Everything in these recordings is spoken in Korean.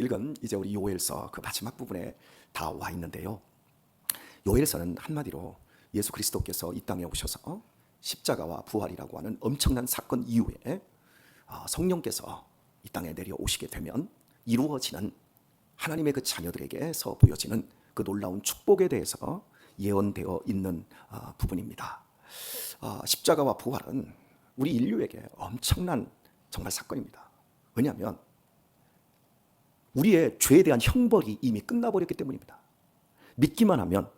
읽은 이제 우리 요엘서 그 마지막 부분에 다 와 있는데요. 요엘서는 한마디로 예수 그리스도께서 이 땅에 오셔서 십자가와 부활이라고 하는 엄청난 사건 이후에 성령께서 이 땅에 내려오시게 되면 이루어지는 하나님의 그 자녀들에게서 보여지는 그 놀라운 축복에 대해서 예언되어 있는 부분입니다. 십자가와 부활은 우리 인류에게 엄청난 정말 사건입니다. 왜냐하면 우리의 죄에 대한 형벌이 이미 끝나버렸기 때문입니다. 믿기만 하면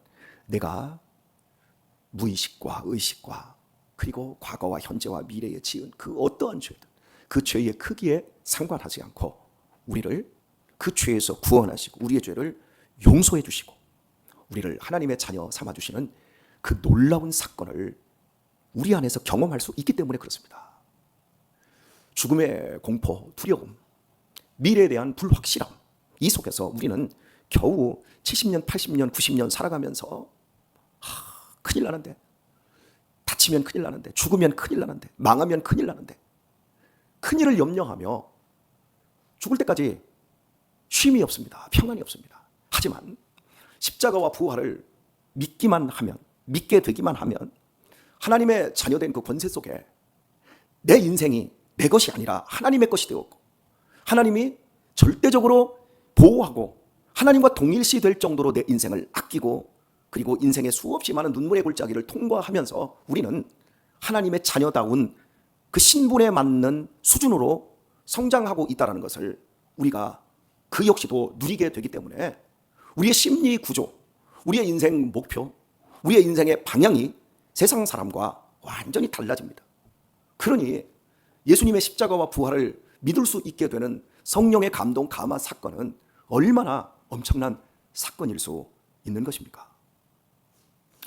내가 무의식과 의식과 그리고 과거와 현재와 미래에 지은 그 어떠한 죄든 그 죄의 크기에 상관하지 않고 우리를 그 죄에서 구원하시고 우리의 죄를 용서해 주시고 우리를 하나님의 자녀 삼아주시는 그 놀라운 사건을 우리 안에서 경험할 수 있기 때문에 그렇습니다. 죽음의 공포, 두려움, 미래에 대한 불확실함, 이 속에서 우리는 겨우 70년, 80년, 90년 살아가면서 큰일 나는데, 다치면 큰일 나는데, 죽으면 큰일 나는데, 망하면 큰일 나는데, 큰일을 염려하며 죽을 때까지 쉼이 없습니다. 평안이 없습니다. 하지만 십자가와 부활을 믿기만 하면, 믿게 되기만 하면 하나님의 자녀된 그 권세 속에 내 인생이 내 것이 아니라 하나님의 것이 되었고 하나님이 절대적으로 보호하고 하나님과 동일시 될 정도로 내 인생을 아끼고 그리고 인생의 수없이 많은 눈물의 골짜기를 통과하면서 우리는 하나님의 자녀다운 그 신분에 맞는 수준으로 성장하고 있다는 것을 우리가 그 역시도 누리게 되기 때문에 우리의 심리 구조, 우리의 인생 목표, 우리의 인생의 방향이 세상 사람과 완전히 달라집니다. 그러니 예수님의 십자가와 부활을 믿을 수 있게 되는 성령의 감동 감화 사건은 얼마나 엄청난 사건일 수 있는 것입니까?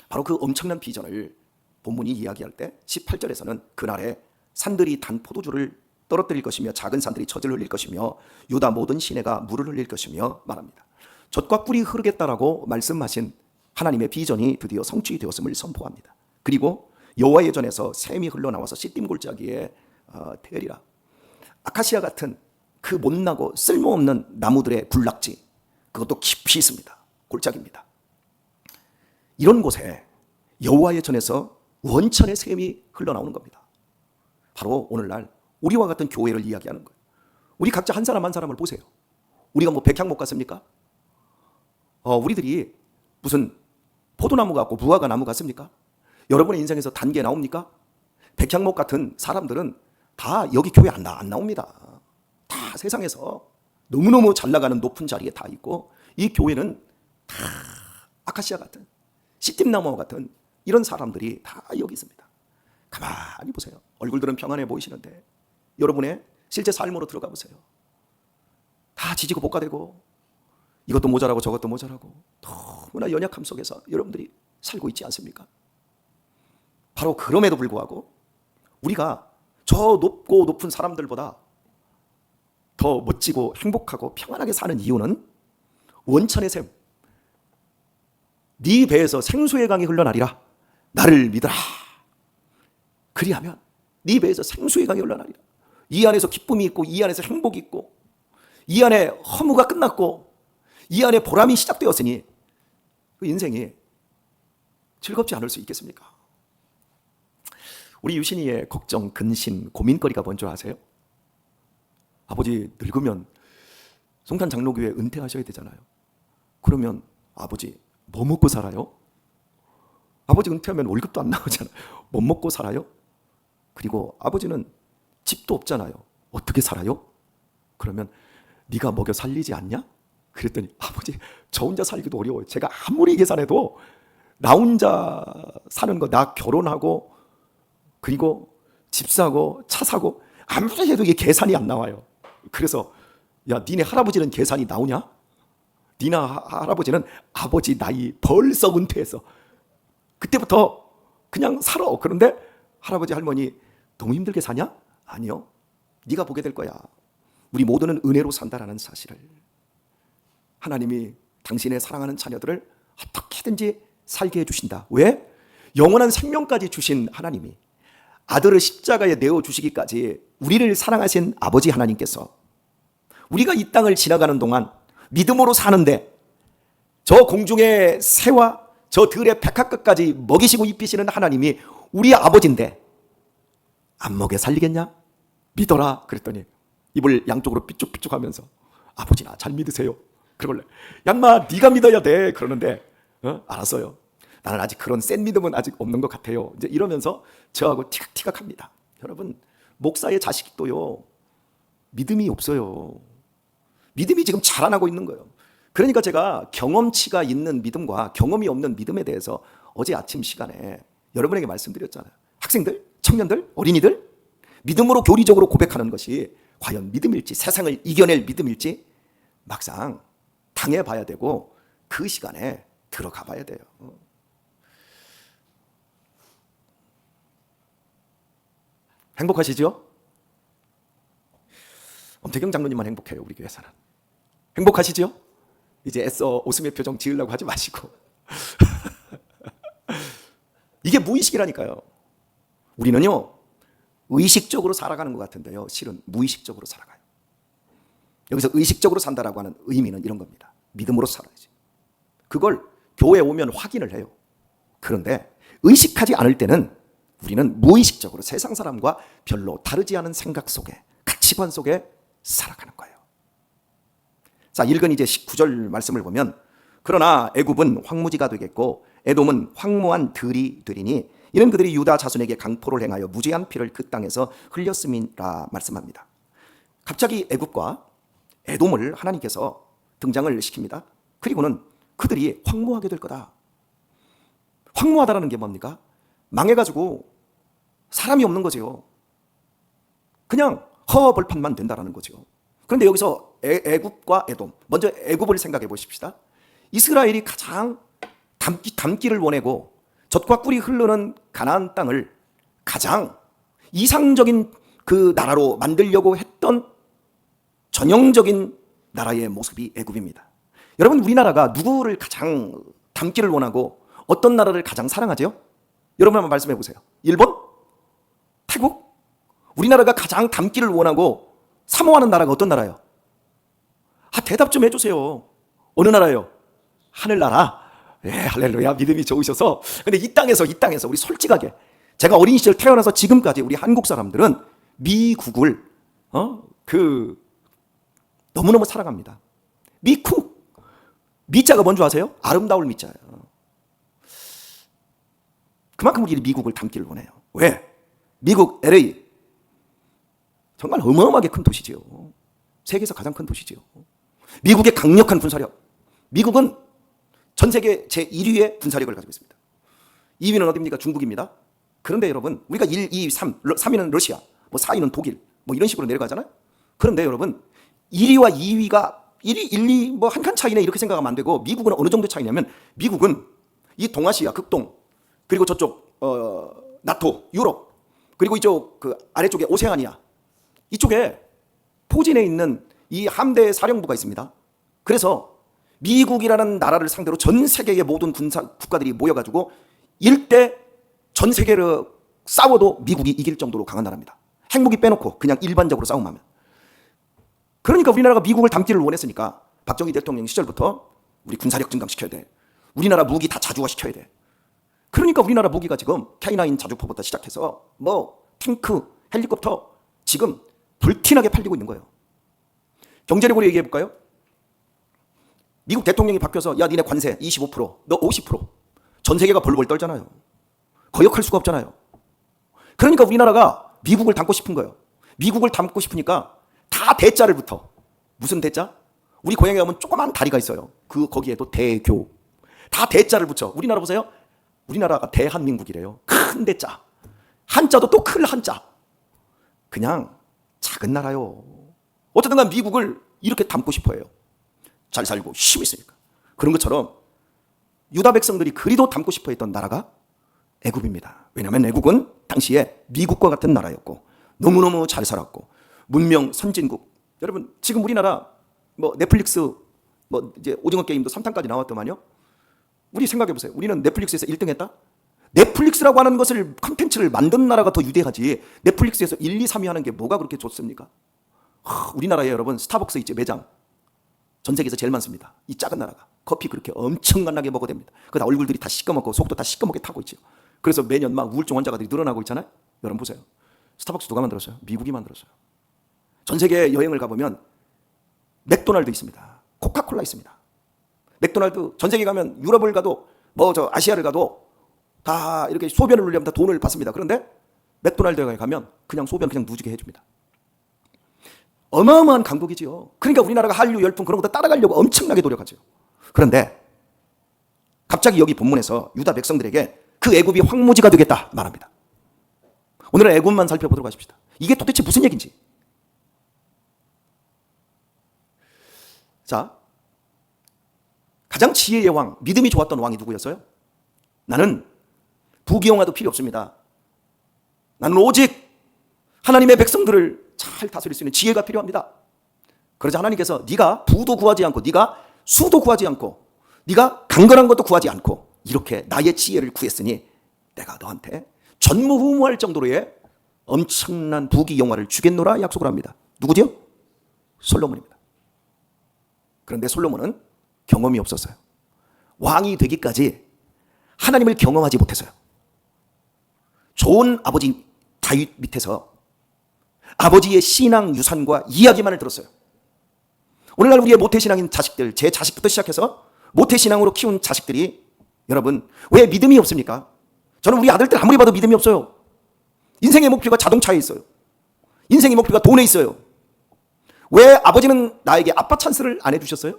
바로 그 엄청난 비전을 본문이 이야기할 때 18절에서는 그날에 산들이 단 포도주를 떨어뜨릴 것이며 작은 산들이 젖을 흘릴 것이며 유다 모든 시내가 물을 흘릴 것이며 말합니다. 젖과 꿀이 흐르겠다라고 말씀하신 하나님의 비전이 드디어 성취되었음을 선포합니다. 그리고 여호와의 전에서 샘이 흘러나와서 시딤 골짜기에 되리라. 아카시아 같은 그 못나고 쓸모없는 나무들의 군락지, 그것도 깊이 있습니다. 골짜기입니다. 이런 곳에 여호와의 전에서 원천의 샘이 흘러나오는 겁니다. 바로 오늘날 우리와 같은 교회를 이야기하는 거예요. 우리 각자 한 사람 한 사람을 보세요. 우리가 뭐 백향목 같습니까? 우리들이 무슨 포도나무 같고 무화과 나무 같습니까? 여러분의 인생에서 단계 나옵니까? 백향목 같은 사람들은 다 여기 교회 안 나옵니다. 다 세상에서 너무너무 잘 나가는 높은 자리에 다 있고 이 교회는 다 아카시아 같은 시딤나무 같은 이런 사람들이 다 여기 있습니다. 가만히 보세요. 얼굴들은 평안해 보이시는데 여러분의 실제 삶으로 들어가 보세요. 다 지지고 볶아대고 이것도 모자라고 저것도 모자라고 너무나 연약함 속에서 여러분들이 살고 있지 않습니까? 바로 그럼에도 불구하고 우리가 저 높고 높은 사람들보다 더 멋지고 행복하고 평안하게 사는 이유는 원천의 샘, 네 배에서 생수의 강이 흘러나리라. 나를 믿어라. 그리하면 네 배에서 생수의 강이 흘러나리라. 이 안에서 기쁨이 있고 이 안에서 행복이 있고 이 안에 허무가 끝났고 이 안에 보람이 시작되었으니 그 인생이 즐겁지 않을 수 있겠습니까? 우리 유신이의 걱정, 근심, 고민거리가 뭔지 아세요? 아버지 늙으면 송탄 장로교회 은퇴하셔야 되잖아요. 그러면 아버지 뭐 먹고 살아요? 아버지 은퇴하면 월급도 안 나오잖아요. 뭐 먹고 살아요? 그리고 아버지는 집도 없잖아요. 어떻게 살아요? 그러면 네가 먹여 살리지 않냐? 그랬더니 아버지 저 혼자 살기도 어려워요. 제가 아무리 계산해도 나 혼자 사는 거, 나 결혼하고 그리고 집 사고 차 사고 아무리 해도 이게 계산이 안 나와요. 그래서 야 니네 할아버지는 계산이 나오냐? 니네 할아버지는 아버지 나이 벌써 은퇴해서 그때부터 그냥 살아. 그런데 할아버지 할머니 너무 힘들게 사냐? 아니요. 네가 보게 될 거야. 우리 모두는 은혜로 산다라는 사실을. 하나님이 당신의 사랑하는 자녀들을 어떻게든지 살게 해주신다. 왜? 영원한 생명까지 주신 하나님이 아들을 십자가에 내어주시기까지 우리를 사랑하신 아버지 하나님께서 우리가 이 땅을 지나가는 동안 믿음으로 사는데 저 공중의 새와 저 들의 백합까지 먹이시고 입히시는 하나님이 우리 아버지인데 안 먹여 살리겠냐? 믿어라 그랬더니 입을 양쪽으로 삐쭉삐쭉 하면서 아버지나 잘 믿으세요. 그러길래 양마 네가 믿어야 돼 그러는데 알았어요. 나는 아직 그런 센 믿음은 아직 없는 것 같아요. 이제 이러면서 저하고 티각티각합니다. 여러분 목사의 자식도요 믿음이 없어요. 믿음이 지금 자라나고 있는 거예요. 그러니까 제가 경험치가 있는 믿음과 경험이 없는 믿음에 대해서 어제 아침 시간에 여러분에게 말씀드렸잖아요. 학생들, 청년들, 어린이들 믿음으로 교리적으로 고백하는 것이 과연 믿음일지 세상을 이겨낼 믿음일지 막상 당해봐야 되고 그 시간에 들어가 봐야 돼요. 행복하시죠? 엄태경 장로님만 행복해요. 우리 교회에서는. 행복하시죠? 이제 애써 웃음의 표정 지으려고 하지 마시고 이게 무의식이라니까요. 우리는요 의식적으로 살아가는 것 같은데요 실은 무의식적으로 살아가요. 여기서 의식적으로 산다라고 하는 의미는 이런 겁니다. 믿음으로 살아야지. 그걸 교회에 오면 확인을 해요. 그런데 의식하지 않을 때는 우리는 무의식적으로 세상 사람과 별로 다르지 않은 생각 속에 가치관 속에 살아가는 거예요. 자, 읽은 이제 19절 말씀을 보면 그러나 애굽은 황무지가 되겠고 에돔은 황무한 들이 되리니 이는 그들이 유다 자손에게 강포를 행하여 무죄한 피를 그 땅에서 흘렸음이라 말씀합니다. 갑자기 애굽과 에돔을 하나님께서 등장을 시킵니다. 그리고는 그들이 황무하게 될 거다. 황무하다라는 게 뭡니까? 망해가지고 사람이 없는 거죠. 그냥 허벌판만 된다라는 거죠. 그런데 여기서 애굽과 에돔, 먼저 애굽을 생각해 보십시다. 이스라엘이 가장 담기를 원하고 젖과 꿀이 흐르는 가나안 땅을 가장 이상적인 그 나라로 만들려고 했던 전형적인 나라의 모습이 애굽입니다. 여러분 우리나라가 누구를 가장 담기를 원하고 어떤 나라를 가장 사랑하죠? 여러분 한번 말씀해 보세요. 일본? 태국? 우리나라가 가장 담기를 원하고 사모하는 나라가 어떤 나라예요? 대답 좀 해주세요. 어느 나라예요? 하늘나라. 예, 할렐루야. 믿음이 좋으셔서. 근데 이 땅에서 우리 솔직하게 제가 어린 시절 태어나서 지금까지 우리 한국 사람들은 미국을 너무너무 사랑합니다. 미국. 미자가 뭔지 아세요? 아름다울 미자예요. 그만큼 우리 미국을 담기를 원해요. 왜? 미국 LA 정말 어마어마하게 큰 도시지요. 세계에서 가장 큰 도시지요. 미국의 강력한 군사력. 미국은 전 세계 제1위의 군사력을 가지고 있습니다. 2위는 어디입니까? 중국입니다. 그런데 여러분 우리가 1, 2, 3, 3위는 러시아, 4위는 독일 이런 식으로 내려가잖아요. 그런데 여러분 1위와 2위가 1위, 1, 2 한 칸 차이네 이렇게 생각하면 안 되고 미국은 어느 정도 차이냐면 미국은 이 동아시아, 극동 그리고 저쪽 나토, 유럽 그리고 이쪽 그 아래쪽에 오세아니아 이쪽에 포진해 있는 이 함대 사령부가 있습니다. 그래서 미국이라는 나라를 상대로 전 세계의 모든 군사 국가들이 모여가지고 일대 전 세계를 싸워도 미국이 이길 정도로 강한 나라입니다. 핵무기 빼놓고 그냥 일반적으로 싸움하면. 그러니까 우리나라가 미국을 담기를 원했으니까 박정희 대통령 시절부터 우리 군사력 증강시켜야 돼. 우리나라 무기 다 자주화시켜야 돼. 그러니까 우리나라 무기가 지금 K9 자주포부터 시작해서 탱크, 헬리콥터 지금 불티나게 팔리고 있는 거예요. 경제력으로 얘기해 볼까요? 미국 대통령이 바뀌어서 야 니네 관세 25%, 너 50%. 전 세계가 벌벌 떨잖아요. 거역할 수가 없잖아요. 그러니까 우리나라가 미국을 담고 싶은 거예요. 미국을 담고 싶으니까 다 대자를 붙어. 무슨 대자? 우리 고향에 가면 조그만 다리가 있어요. 거기에도 대교. 다 대자를 붙여. 우리나라 보세요. 우리나라가 대한민국이래요. 큰 대자. 한자도 또 큰 한자. 그냥 작은 나라요. 어쨌든 간 미국을 이렇게 담고 싶어 해요. 잘 살고 힘이 있으니까. 그런 것처럼 유다 백성들이 그리도 담고 싶어 했던 나라가 애굽입니다. 왜냐하면 애굽은 당시에 미국과 같은 나라였고 너무너무 잘 살았고 문명 선진국. 여러분 지금 우리나라 넷플릭스 이제 오징어 게임도 3탄까지 나왔더만요. 우리 생각해 보세요. 우리는 넷플릭스에서 1등 했다? 넷플릭스라고 하는 것을 컨텐츠를 만든 나라가 더 유대하지 넷플릭스에서 1, 2, 3위 하는 게 뭐가 그렇게 좋습니까? 우리나라에 여러분 스타벅스 있죠, 매장. 전 세계에서 제일 많습니다. 이 작은 나라가. 커피 그렇게 엄청나게 먹어야 됩니다. 그다 얼굴들이 다 시꺼멓고 속도 다 시꺼멓게 타고 있죠. 그래서 매년 막 우울증 환자가들이 늘어나고 있잖아요. 여러분 보세요. 스타벅스 누가 만들었어요? 미국이 만들었어요. 전 세계 여행을 가보면 맥도날드 있습니다. 코카콜라 있습니다. 맥도날드 전 세계 가면 유럽을 가도 뭐 저 아시아를 가도 다 이렇게 소변을 누려면 다 돈을 받습니다. 그런데 맥도날드에 가면 그냥 소변 그냥 누지게 해줍니다. 어마어마한 강국이지요. 그러니까 우리나라가 한류 열풍 그런 것도 따라가려고 엄청나게 노력하죠. 그런데 갑자기 여기 본문에서 유다 백성들에게 그 애굽이 황무지가 되겠다 말합니다. 오늘은 애굽만 살펴보도록 하십시다. 이게 도대체 무슨 얘기인지. 자, 가장 지혜의 왕, 믿음이 좋았던 왕이 누구였어요? 나는 부귀영화도 필요 없습니다. 나는 오직 하나님의 백성들을 잘 다스릴 수 있는 지혜가 필요합니다. 그러자 하나님께서 네가 부도 구하지 않고 네가 수도 구하지 않고 네가 강건한 것도 구하지 않고 이렇게 나의 지혜를 구했으니 내가 너한테 전무후무할 정도로의 엄청난 부귀영화를 주겠노라 약속을 합니다. 누구죠? 솔로몬입니다. 그런데 솔로몬은 경험이 없었어요. 왕이 되기까지 하나님을 경험하지 못했어요. 좋은 아버지 다윗 밑에서 아버지의 신앙 유산과 이야기만을 들었어요. 오늘날 우리의 모태신앙인 자식들, 제 자식부터 시작해서 모태신앙으로 키운 자식들이 여러분 왜 믿음이 없습니까? 저는 우리 아들들 아무리 봐도 믿음이 없어요. 인생의 목표가 자동차에 있어요. 인생의 목표가 돈에 있어요. 왜 아버지는 나에게 아빠 찬스를 안 해주셨어요?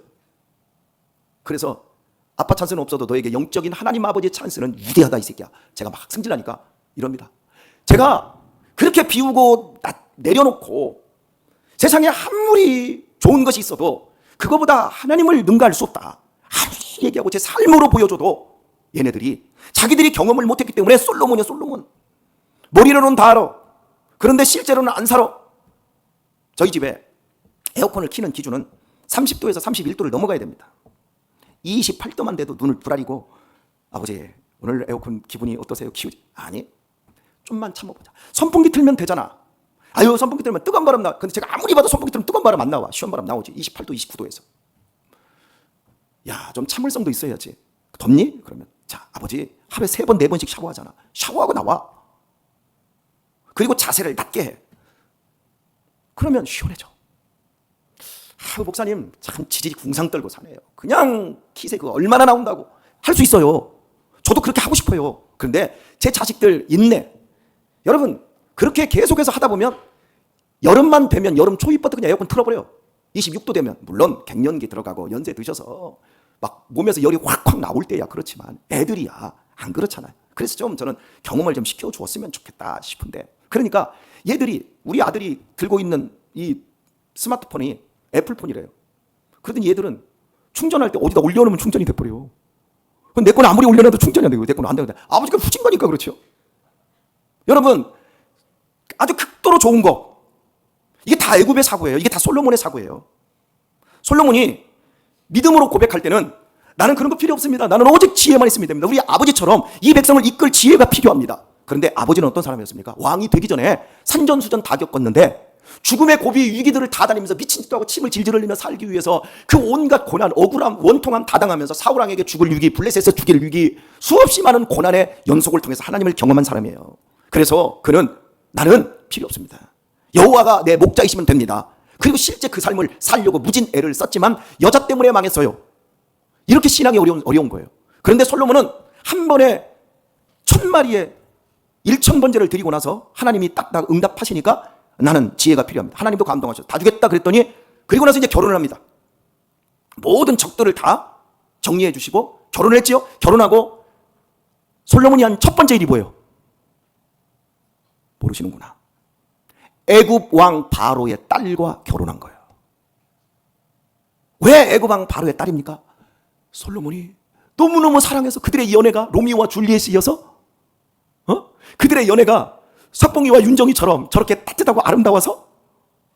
그래서 아빠 찬스는 없어도 너에게 영적인 하나님 아버지의 찬스는 위대하다 이 새끼야. 제가 막 승질나니까 이럽니다. 제가 그렇게 비우고 내려놓고 세상에 아무리 좋은 것이 있어도 그거보다 하나님을 능가할 수 없다. 아무리 얘기하고 제 삶으로 보여줘도 얘네들이 자기들이 경험을 못했기 때문에 솔로몬이야 솔로몬. 머리로는 다 알아. 그런데 실제로는 안 살아. 저희 집에 에어컨을 켜는 기준은 30도에서 31도를 넘어가야 됩니다. 28도만 돼도 눈을 부라리고 아버지 오늘 에어컨 기분이 어떠세요? 키우지? 아니 좀만 참아보자. 선풍기 틀면 되잖아. 아유 선풍기 틀면 뜨거운 바람 나. 근데 제가 아무리 봐도 선풍기 틀면 뜨거운 바람 안 나와. 시원 바람 나오지. 28도 29도에서. 야 좀 참을성도 있어야지. 덥니? 그러면 자 아버지 하루에 3번 4번씩 샤워하잖아. 샤워하고 나와. 그리고 자세를 낮게 해. 그러면 시원해져. 아, 목사님 참 지질이 궁상 떨고 사네요. 그냥 키세 그거 얼마나 나온다고. 할 수 있어요. 저도 그렇게 하고 싶어요. 그런데 제 자식들 인내. 여러분 그렇게 계속해서 하다 보면 여름만 되면 여름 초입부터 그냥 에어컨 틀어버려요. 26도 되면 물론 갱년기 들어가고 연세 드셔서 막 몸에서 열이 확확 나올 때야 그렇지만 애들이야 안 그렇잖아요. 그래서 좀 저는 경험을 좀 시켜주었으면 좋겠다 싶은데 그러니까 얘들이 우리 아들이 들고 있는 이 스마트폰이 애플폰이래요. 그러더니 얘들은 충전할 때 어디다 올려놓으면 충전이 돼버려요. 내 거는 아무리 올려놔도 충전이 안 되고 내 거는 안 되는데 아버지가 후진 거니까 그렇죠. 여러분 아주 극도로 좋은 거 이게 다 애굽의 사고예요. 이게 다 솔로몬의 사고예요. 솔로몬이 믿음으로 고백할 때는 나는 그런 거 필요 없습니다. 나는 오직 지혜만 있으면 됩니다. 우리 아버지처럼 이 백성을 이끌 지혜가 필요합니다. 그런데 아버지는 어떤 사람이었습니까? 왕이 되기 전에 산전수전 다 겪었는데 죽음의 고비 위기들을 다 다니면서 미친 짓도 하고 침을 질질 흘리며 살기 위해서 그 온갖 고난, 억울함, 원통함 다 당하면서 사울왕에게 죽을 위기, 블레셋에서 죽일 위기 수없이 많은 고난의 연속을 통해서 하나님을 경험한 사람이에요. 그래서 그는 나는 필요 없습니다. 여호와가 내 목자이시면 됩니다. 그리고 실제 그 삶을 살려고 무진 애를 썼지만 여자 때문에 망했어요. 이렇게 신앙이 어려운 거예요. 그런데 솔로몬은 한 번에 1000마리의 1000번제를 드리고 나서 하나님이 딱딱 응답하시니까 나는 지혜가 필요합니다. 하나님도 감동하셔서 다 주겠다 그랬더니 그리고 나서 이제 결혼을 합니다. 모든 적들을 다 정리해 주시고 결혼을 했지요. 결혼하고 솔로몬이 한 첫 번째 일이 뭐예요? 모르시는구나. 애굽 왕 바로의 딸과 결혼한 거예요. 왜 애굽 왕 바로의 딸입니까? 솔로몬이 너무너무 사랑해서 그들의 연애가 로미오와 줄리엣이어서 그들의 연애가 석봉이와 윤정이처럼 저렇게 따뜻하고 아름다워서?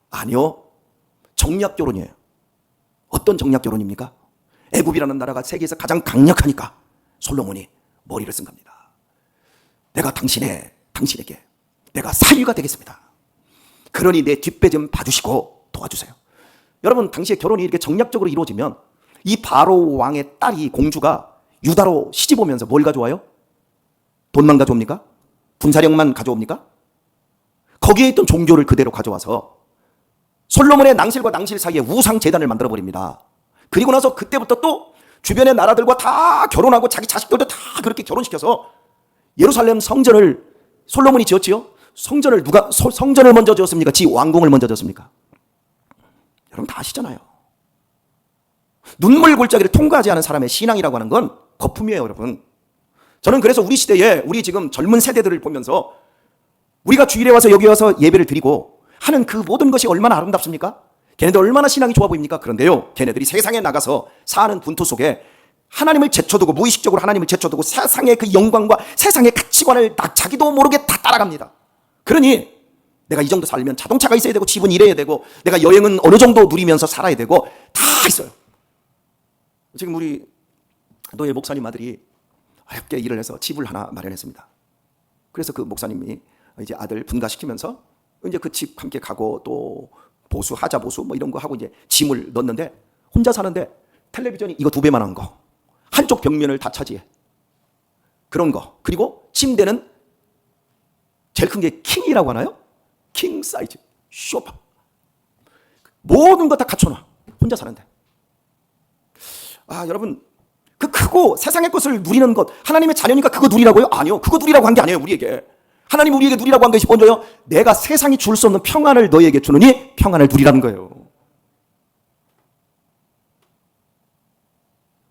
아니요. 정략 결혼이에요. 어떤 정략 결혼입니까? 애굽이라는 나라가 세계에서 가장 강력하니까 솔로몬이 머리를 쓴 겁니다. 내가 당신에게 내가 사위가 되겠습니다. 그러니 내 뒷배 좀 봐주시고 도와주세요. 여러분, 당시에 결혼이 이렇게 정략적으로 이루어지면 이 바로 왕의 딸이, 공주가 유다로 시집 오면서 뭘 가져와요? 돈만 가져옵니까? 군사력만 가져옵니까? 거기에 있던 종교를 그대로 가져와서 솔로몬의 낭실과 낭실 사이에 우상 제단을 만들어 버립니다. 그리고 나서 그때부터 또 주변의 나라들과 다 결혼하고 자기 자식들도 다 그렇게 결혼시켜서 예루살렘 성전을 솔로몬이 지었지요. 성전을 누가 성전을 먼저 지었습니까? 지 왕궁을 먼저 지었습니까? 여러분 다 아시잖아요. 눈물 골짜기를 통과하지 않은 사람의 신앙이라고 하는 건 거품이에요, 여러분. 저는 그래서 우리 시대에 우리 지금 젊은 세대들을 보면서 우리가 주일에 와서 여기 와서 예배를 드리고 하는 그 모든 것이 얼마나 아름답습니까? 걔네들 얼마나 신앙이 좋아 보입니까? 그런데요, 걔네들이 세상에 나가서 사는 분투 속에 하나님을 제쳐두고, 무의식적으로 하나님을 제쳐두고 세상의 그 영광과 세상의 가치관을 자기도 모르게 다 따라갑니다. 그러니 내가 이 정도 살면 자동차가 있어야 되고 집은 이래야 되고 내가 여행은 어느 정도 누리면서 살아야 되고 다 있어요. 지금 우리 노예 목사님 아들이 어렵게 일을 해서 집을 하나 마련했습니다. 그래서 그 목사님이 이제 아들 분가시키면서 이제 그 집 함께 가고 또 보수, 하자 보수 뭐 이런 거 하고 이제 짐을 넣었는데 혼자 사는데 텔레비전이 이거 2배만 한 거, 한쪽 벽면을 다 차지해. 그런 거. 그리고 침대는 제일 큰 게 킹이라고 하나요? 킹 사이즈, 쇼파. 모든 거 다 갖춰놔. 혼자 사는데. 아, 여러분, 그 크고 세상의 것을 누리는 것, 하나님의 자녀니까 그거 누리라고요? 아니요. 그거 누리라고 한 게 아니에요, 우리에게. 하나님 우리에게 누리라고 한 것이 먼저요, 내가 세상이 줄 수 없는 평안을 너희에게 주느니 평안을 누리라는 거예요.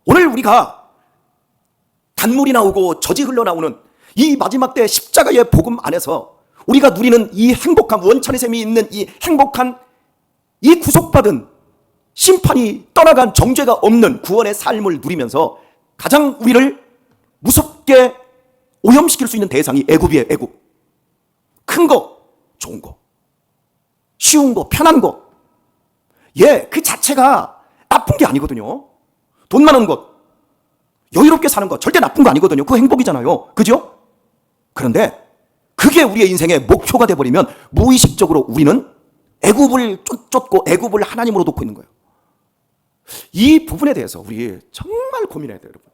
오늘 우리가 단물이 나오고 젖이 흘러나오는 이 마지막 때 십자가의 복음 안에서 우리가 누리는 이 행복한, 원천의 셈이 있는 이 행복한, 이 구속받은, 심판이 떠나간, 정죄가 없는 구원의 삶을 누리면서 가장 우리를 무섭게 오염시킬 수 있는 대상이 애굽이에요. 애굽. 큰 거, 좋은 거, 쉬운 거, 편한 거. 예, 그 자체가 나쁜 게 아니거든요. 돈 많은 것, 여유롭게 사는 것 절대 나쁜 거 아니거든요. 그거 행복이잖아요. 그죠? 그런데 그게 우리의 인생의 목표가 돼버리면 무의식적으로 우리는 애굽을 쫓고 애굽을 하나님으로 놓고 있는 거예요. 이 부분에 대해서 우리 정말 고민해야 돼요, 여러분.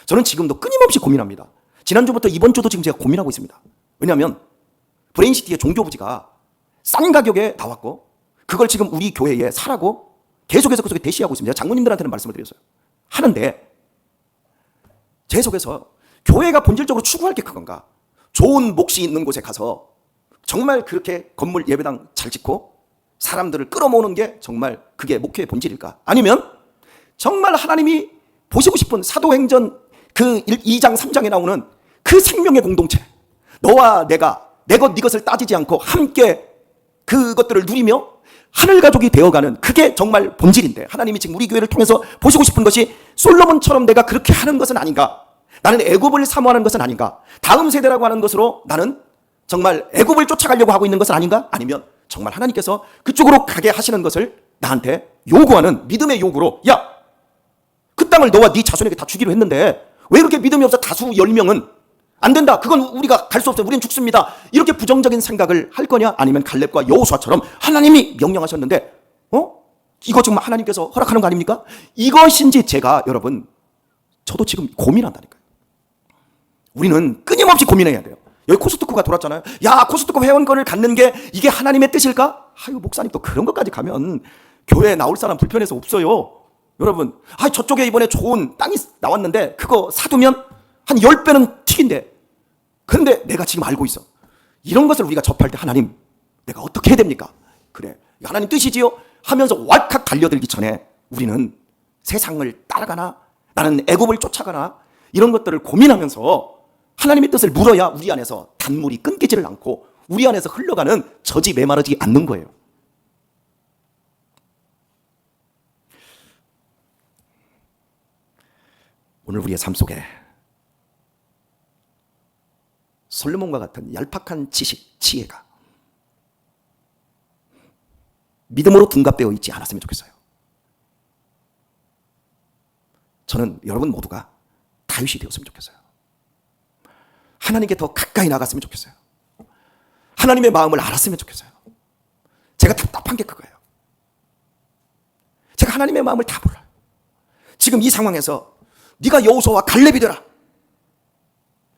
저는 지금도 끊임없이 고민합니다. 지난주부터 이번 주도 지금 제가 고민하고 있습니다. 왜냐하면 브레인시티의 종교부지가 싼 가격에 나왔고 그걸 지금 우리 교회에 사라고 계속해서 그 속에 대시하고 있습니다. 장로님들한테는 말씀을 드렸어요. 하는데 제 속에서 교회가 본질적으로 추구할 게 그건가? 좋은 몫이 있는 곳에 가서 정말 그렇게 건물 예배당 잘 짓고 사람들을 끌어모으는 게 정말 그게 목표의 본질일까? 아니면 정말 하나님이 보시고 싶은 사도행전 그 2장 3장에 나오는 그 생명의 공동체, 너와 내가 내 것 네 것을 따지지 않고 함께 그것들을 누리며 하늘 가족이 되어가는, 그게 정말 본질인데 하나님이 지금 우리 교회를 통해서 보시고 싶은 것이 솔로몬처럼 내가 그렇게 하는 것은 아닌가? 나는 애굽을 사모하는 것은 아닌가? 다음 세대라고 하는 것으로 나는 정말 애굽을 쫓아가려고 하고 있는 것은 아닌가? 아니면 정말 하나님께서 그쪽으로 가게 하시는 것을 나한테 요구하는 믿음의 요구로, 야, 그 땅을 너와 네 자손에게 다 주기로 했는데 왜 그렇게 믿음이 없어 다수 10명은 안 된다, 그건 우리가 갈 수 없어요, 우리는 죽습니다, 이렇게 부정적인 생각을 할 거냐? 아니면 갈렙과 여호수아처럼 하나님이 명령하셨는데 이거 정말 하나님께서 허락하는 거 아닙니까? 이것인지 제가, 여러분, 저도 지금 고민한다니까요. 우리는 끊임없이 고민해야 돼요. 여기 코스트코가 돌았잖아요. 야, 코스트코 회원권을 갖는 게 이게 하나님의 뜻일까? 아유, 목사님 또 그런 것까지 가면 교회에 나올 사람 불편해서 없어요. 여러분, 저쪽에 이번에 좋은 땅이 나왔는데 그거 사두면 한 10배는 튀긴데, 그런데 내가 지금 알고 있어. 이런 것을 우리가 접할 때 하나님, 내가 어떻게 해야 됩니까? 그래, 하나님 뜻이지요? 하면서 왈칵 달려들기 전에 우리는 세상을 따라가나, 나는 애굽을 쫓아가나, 이런 것들을 고민하면서 하나님의 뜻을 물어야 우리 안에서 단물이 끊기지를 않고 우리 안에서 흘러가는 젖이 메마르지 않는 거예요. 오늘 우리의 삶 속에 솔로몬과 같은 얄팍한 지식, 지혜가 믿음으로 둔갑되어 있지 않았으면 좋겠어요. 저는 여러분 모두가 다윗이 되었으면 좋겠어요. 하나님께 더 가까이 나갔으면 좋겠어요. 하나님의 마음을 알았으면 좋겠어요. 제가 답답한 게 그거예요. 제가 하나님의 마음을 다 몰라요. 지금 이 상황에서 네가 여호수아와 갈렙이 되라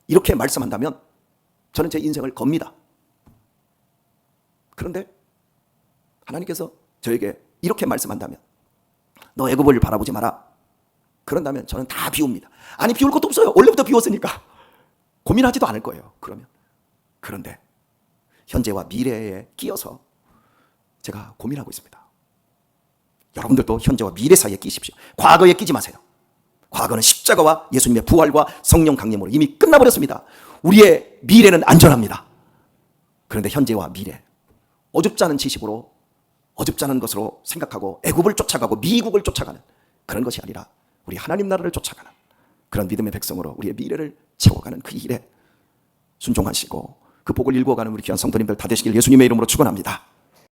이렇게 말씀한다면 저는 제 인생을 겁니다. 그런데 하나님께서 저에게 이렇게 말씀한다면 너 애굽을 바라보지 마라 그런다면 저는 다 비웁니다. 아니 비울 것도 없어요. 원래부터 비웠으니까 고민하지도 않을 거예요. 그러면 그런데 현재와 미래에 끼어서 제가 고민하고 있습니다. 여러분들도 현재와 미래 사이에 끼십시오. 과거에 끼지 마세요. 과거는 십자가와 예수님의 부활과 성령 강림으로 이미 끝나버렸습니다. 우리의 미래는 안전합니다. 그런데 현재와 미래, 어줍지 않은 지식으로 어줍지 않은 것으로 생각하고 애굽을 쫓아가고 미국을 쫓아가는 그런 것이 아니라 우리 하나님 나라를 쫓아가는 그런 믿음의 백성으로 우리의 미래를 채워가는 그 일에 순종하시고 그 복을 일구어가는 우리 귀한 성도님들 다 되시길 예수님의 이름으로 축원합니다.